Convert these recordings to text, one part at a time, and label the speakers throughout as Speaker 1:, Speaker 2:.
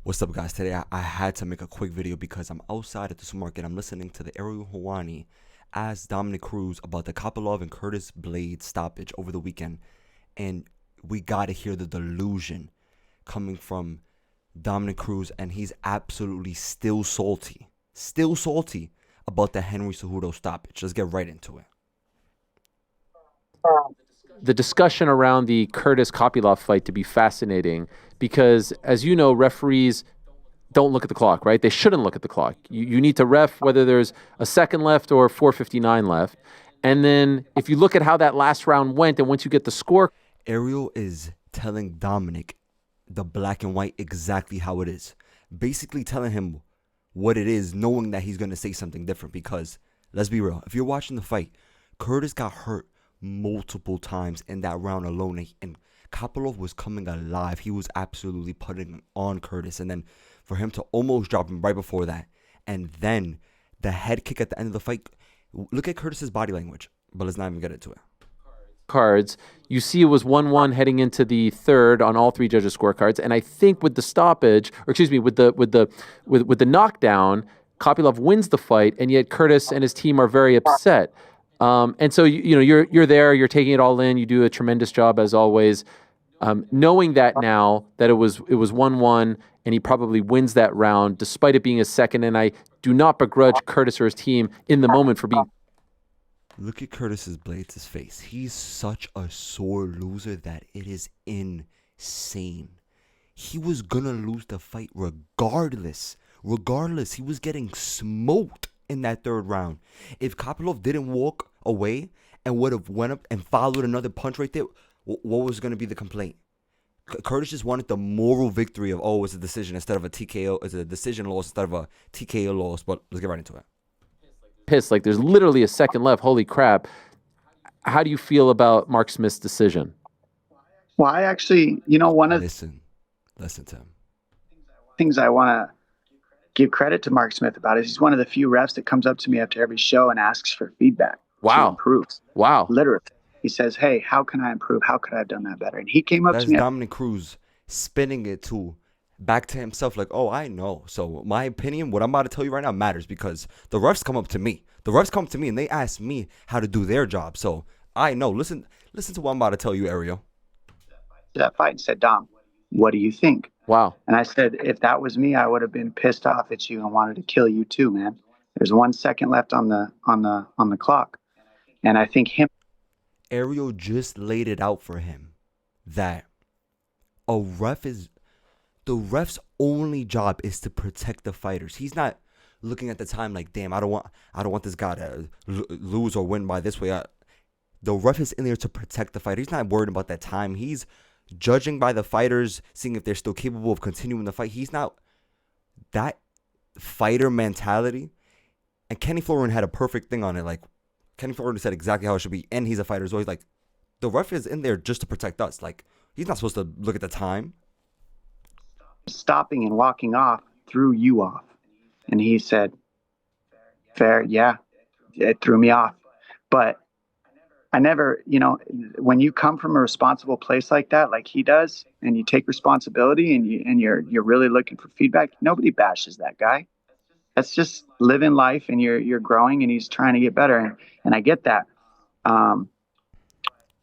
Speaker 1: What's up, guys? Today I had to make a quick video because I'm outside at the supermarket. I'm listening to the Ariel Helwani ask Dominick Cruz about the Kopylov and Curtis Blades stoppage over the weekend. And we got to hear the delusion coming from Dominick Cruz. And he's absolutely still salty about the Henry Cejudo stoppage. Let's get right into it.
Speaker 2: The discussion around the Curtis Kopylov fight to be fascinating because, as you know, referees don't look at the clock, right? They shouldn't look at the clock. You need to ref whether there's a second left or 4:59 left. And then if you look at how that last round went, and once you get the score,
Speaker 1: Ariel is telling Dominick the black and white exactly how it is. Basically telling him what it is, knowing that he's going to say something different. Because, let's be real, if you're watching the fight, Curtis got hurt multiple times in that round alone, and Kopylov was coming alive. He was absolutely putting on Curtis, and then for him to almost drop him right before that, and then the head kick at the end of the fight. Look at Curtis's body language, but let's not even get into it.
Speaker 2: cards, you see it was 1-1 heading into the third on all three judges' scorecards. And I think with the stoppage, or excuse me, with the knockdown, Kopylov wins the fight, and yet Curtis and his team are very upset. And so you're there, you're taking it all in. You do a tremendous job as always. Knowing that now that it was 1-1 and he probably wins that round despite it being a second, and I do not begrudge Curtis or his team in the moment for being.
Speaker 1: Look at Curtis's Blades' face. He's such a sore loser that it is insane. He was gonna lose the fight regardless. He was getting smoked in that third round. If Kopylov didn't walk away and would have went up and followed another punch right there, what was going to be the complaint? Curtis just wanted the moral victory of, oh, it's a decision instead of a TKO. It's a decision loss instead of a TKO loss. But let's get right into it.
Speaker 2: Pissed, like there's literally a second left. Holy crap. How do you feel about Mark Smith's decision?
Speaker 3: Well, I actually, one of
Speaker 1: Listen to him.
Speaker 3: the things I want to give credit to Mark Smith about is he's one of the few refs that comes up to me after every show and asks for feedback to improve.
Speaker 2: Wow.
Speaker 3: Literally. He says, hey, how can I improve? How could I have done that better? And he came up
Speaker 1: That's
Speaker 3: to me.
Speaker 1: Dominick Cruz spinning it back to himself like, oh, I know. So my opinion, what I'm about to tell you right now matters because the refs come up to me. And they ask me how to do their job. So I know. Listen to what I'm about to tell you, Ariel.
Speaker 3: That fight and said, Dom, what do you think?
Speaker 2: Wow.
Speaker 3: And I said, if that was me, I would have been pissed off at you and wanted to kill you too, man. There's 1 second left on the clock. And I think
Speaker 1: Ariel just laid it out for him that the ref's only job is to protect the fighters. He's not looking at the time like, damn, I don't want this guy to lose or win by this way. The ref is in there to protect the fighter. He's not worried about that time. He's judging by the fighters, seeing if they're still capable of continuing the fight. He's not that fighter mentality. And Kenny Florian had a perfect thing on it. Like, Kenny Florian said exactly how it should be, and he's a fighter. So he's like, the ref is in there just to protect us. Like, he's not supposed to look at the time.
Speaker 3: stopping and walking off threw you off. And he said, fair, yeah, it threw me off. But I never, when you come from a responsible place like that, like he does, and you take responsibility and you're really looking for feedback, nobody bashes that guy. That's just living life, and you're growing, and he's trying to get better, and I get that.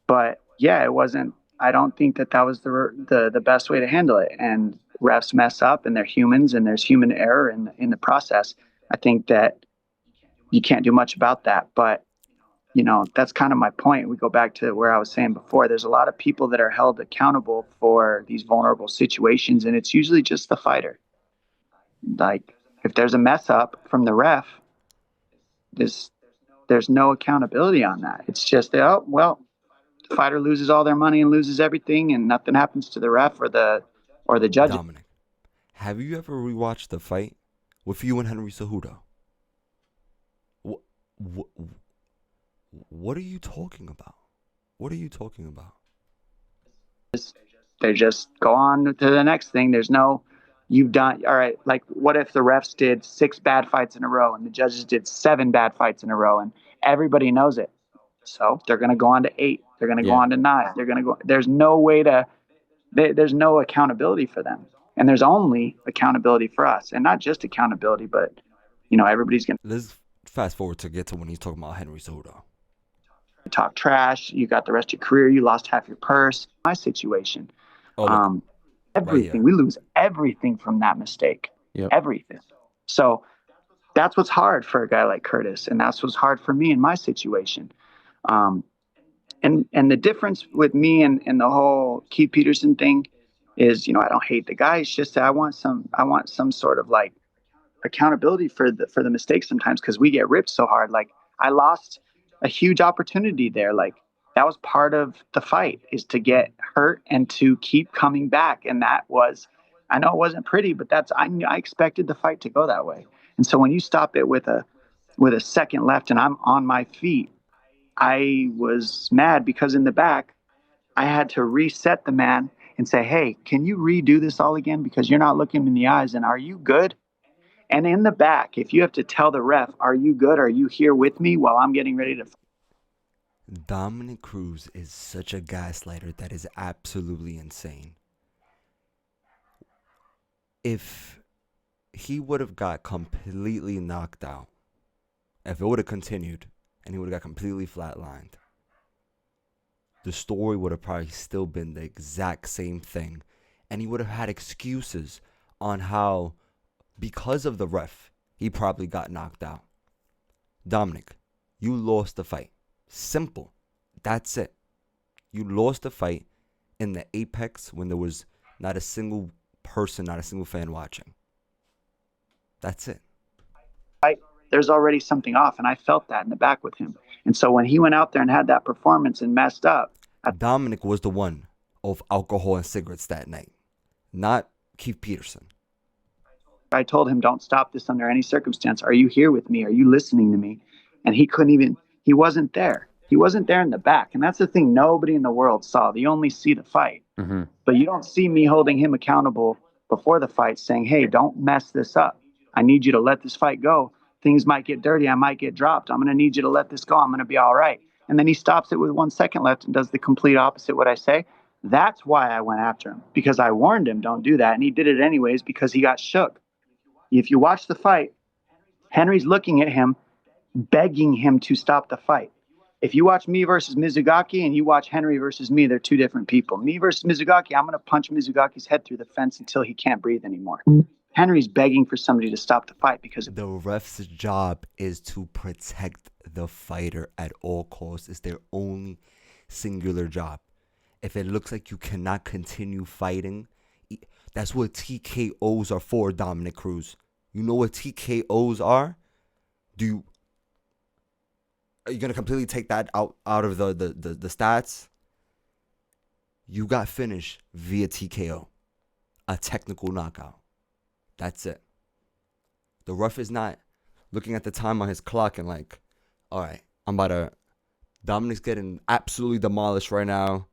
Speaker 3: But yeah, it wasn't. I don't think that was the best way to handle it. And refs mess up, and they're humans, and there's human error in the process. I think that you can't do much about that, but that's kind of my point. We go back to where I was saying before. There's a lot of people that are held accountable for these vulnerable situations, and it's usually just the fighter. Like, if there's a mess up from the ref, there's no accountability on that. It's just, oh, well, the fighter loses all their money and loses everything, and nothing happens to the ref or the judge.
Speaker 1: Dominick, have you ever rewatched the fight with you and Henry Cejudo? What are you talking about?
Speaker 3: They just go on to the next thing. There's no, you've done, all right, like what if the refs did 6 bad fights in a row and the judges did 7 bad fights in a row, and everybody knows it? So they're going to go on to 8. They're going to go on to 9. There's no way there's no accountability for them. And there's only accountability for us, and not just accountability, but everybody's going
Speaker 1: Let's fast forward to get to when he's talking about Henry Soto.
Speaker 3: to talk trash. You got the rest of your career. You lost half your purse. My situation.
Speaker 1: Oh, look, right
Speaker 3: Everything.
Speaker 1: here.
Speaker 3: We lose everything from that mistake.
Speaker 2: Yep.
Speaker 3: Everything. So that's what's hard for a guy like Curtis, and that's what's hard for me in my situation. And the difference with me and the whole Keith Peterson thing is, I don't hate the guy. It's just that I want some sort of like accountability for the mistakes sometimes, because we get ripped so hard. Like, I lost a huge opportunity there. Like, that was part of the fight, is to get hurt and to keep coming back. And that was, I know it wasn't pretty, but I expected the fight to go that way. And so when you stop it with a second left and I'm on my feet, I was mad because in the back, I had to reset the man and say, hey, can you redo this all again? Because you're not looking him in the eyes. And are you good? And in the back, if you have to tell the ref, are you good? Are you here with me while I'm getting ready to fight?
Speaker 1: Dominick Cruz is such a gaslighter that is absolutely insane. If he would have got completely knocked out, if it would have continued and he would have got completely flatlined, the story would have probably still been the exact same thing. And he would have had excuses on how, because of the ref, he probably got knocked out. Dominick, you lost the fight. Simple. That's it. You lost the fight in the apex when there was not a single person, not a single fan watching. That's it.
Speaker 3: There's already something off, and I felt that in the back with him. And so when he went out there and had that performance and messed up,
Speaker 1: Dominick was the one of alcohol and cigarettes that night, not Keith Peterson.
Speaker 3: I told him, don't stop this under any circumstance. Are you here with me? Are you listening to me? And he wasn't there. He wasn't there in the back. And that's the thing nobody in the world saw. They only see the fight.
Speaker 2: Mm-hmm.
Speaker 3: But you don't see me holding him accountable before the fight saying, hey, don't mess this up. I need you to let this fight go. Things might get dirty. I might get dropped. I'm going to need you to let this go. I'm going to be all right. And then he stops it with 1 second left and does the complete opposite what I say. That's why I went after him, because I warned him, don't do that. And he did it anyways because he got shook. If you watch the fight, Henry's looking at him, begging him to stop the fight. If you watch me versus Mizugaki and you watch Henry versus me, they're two different people. Me versus Mizugaki, I'm going to punch Mizugaki's head through the fence until he can't breathe anymore. Henry's begging for somebody to stop the fight because
Speaker 1: the ref's job is to protect the fighter at all costs. It's their only singular job. If it looks like you cannot continue fighting, that's what TKOs are for, Dominick Cruz. You know what TKOs are? Are you gonna completely take that out of the stats? You got finished via TKO, a technical knockout. That's it. The ref is not looking at the time on his clock and like, all right, Dominick's getting absolutely demolished right now.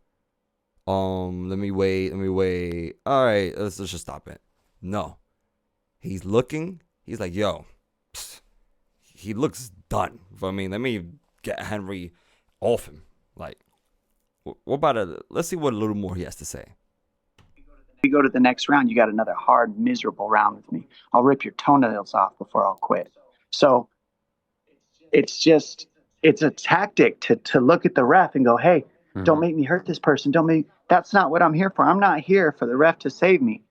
Speaker 1: Let me wait. All right, let's just stop it. No. He's looking. He's like, yo, he looks done. I mean, let me get Henry off him. Like, let's see what a little more he has to say.
Speaker 3: we go to the next round, you got another hard, miserable round with me. I'll rip your toenails off before I'll quit. So it's a tactic to look at the ref and go, hey, don't make me hurt this person. That's not what I'm here for. I'm not here for the ref to save me.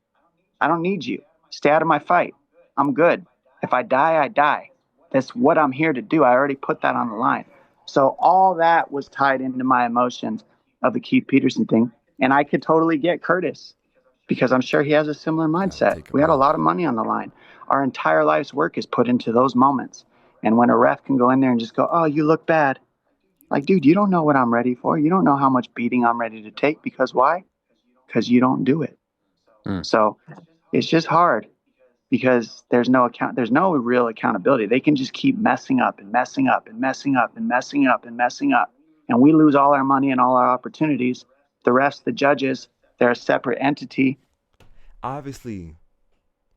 Speaker 3: I don't need you. Stay out of my fight. I'm good. If I die, I die. That's what I'm here to do. I already put that on the line. So all that was tied into my emotions of the Keith Peterson thing. And I could totally get Curtis because I'm sure he has a similar mindset. We had a lot of money on the line. Our entire life's work is put into those moments. And when a ref can go in there and just go, oh, you look bad. Like, dude, you don't know what I'm ready for. You don't know how much beating I'm ready to take. Because why? Because you don't do it. So it's just hard because there's no real accountability. They can just keep messing up and messing up and messing up and messing up and messing up. And we lose all our money and all our opportunities. The refs, the judges, they're a separate entity.
Speaker 1: Obviously,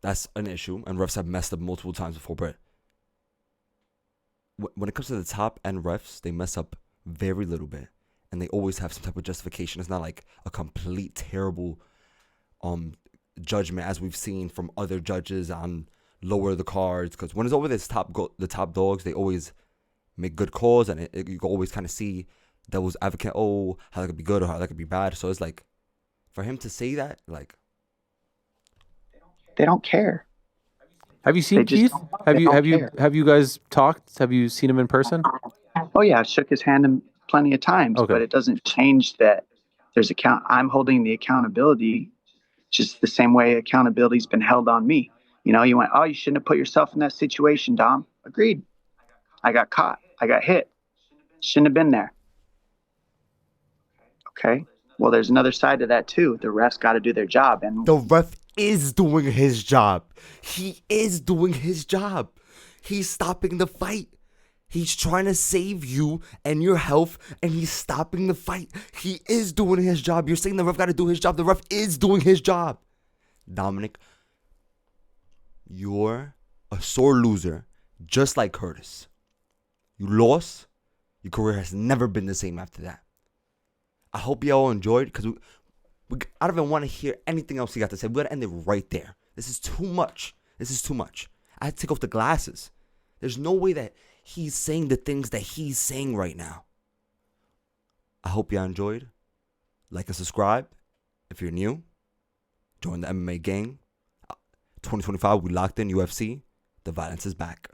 Speaker 1: that's an issue, and refs have messed up multiple times before, but when it comes to the top end refs, they mess up very little bit, and they always have some type of justification. It's not like a complete terrible judgment as we've seen from other judges on lower the cards. Because when it's over this the top dogs, they always make good calls, and you can always kind of see devil's advocate, oh, how that could be good or how that could be bad. So it's like, for him to say that, like,
Speaker 3: They don't care.
Speaker 2: Have you seen
Speaker 3: They just
Speaker 2: Keith?
Speaker 3: don't-
Speaker 2: Have
Speaker 3: they
Speaker 2: you
Speaker 3: don't
Speaker 2: have you
Speaker 3: care.
Speaker 2: have you guys talked? Have you seen him in person?
Speaker 3: Oh yeah, I shook his hand plenty of times,
Speaker 2: Okay.
Speaker 3: but it doesn't change that there's I'm holding the accountability just the same way accountability's been held on me. You know, you went, oh, you shouldn't have put yourself in that situation, Dom. Agreed. I got caught. I got hit. Shouldn't have been there. Okay. Well, there's another side to that too. The refs got to do their job, and
Speaker 1: the ref is doing his job. He is doing his job. He's stopping the fight. He's trying to save you and your health, and he's stopping the fight. He is doing his job. You're saying the ref got to do his job. The ref is doing his job. Dominic, you're a sore loser, just like Curtis. You lost. Your career has never been the same after that. I hope y'all enjoyed, because I don't even want to hear anything else you got to say. We got to end it right there. This is too much. This is too much. I had to take off the glasses. There's no way that he's saying the things that he's saying right now. I hope y'all enjoyed. Like and subscribe. If you're new, join the MMA gang. 2025, we locked in UFC. The violence is back.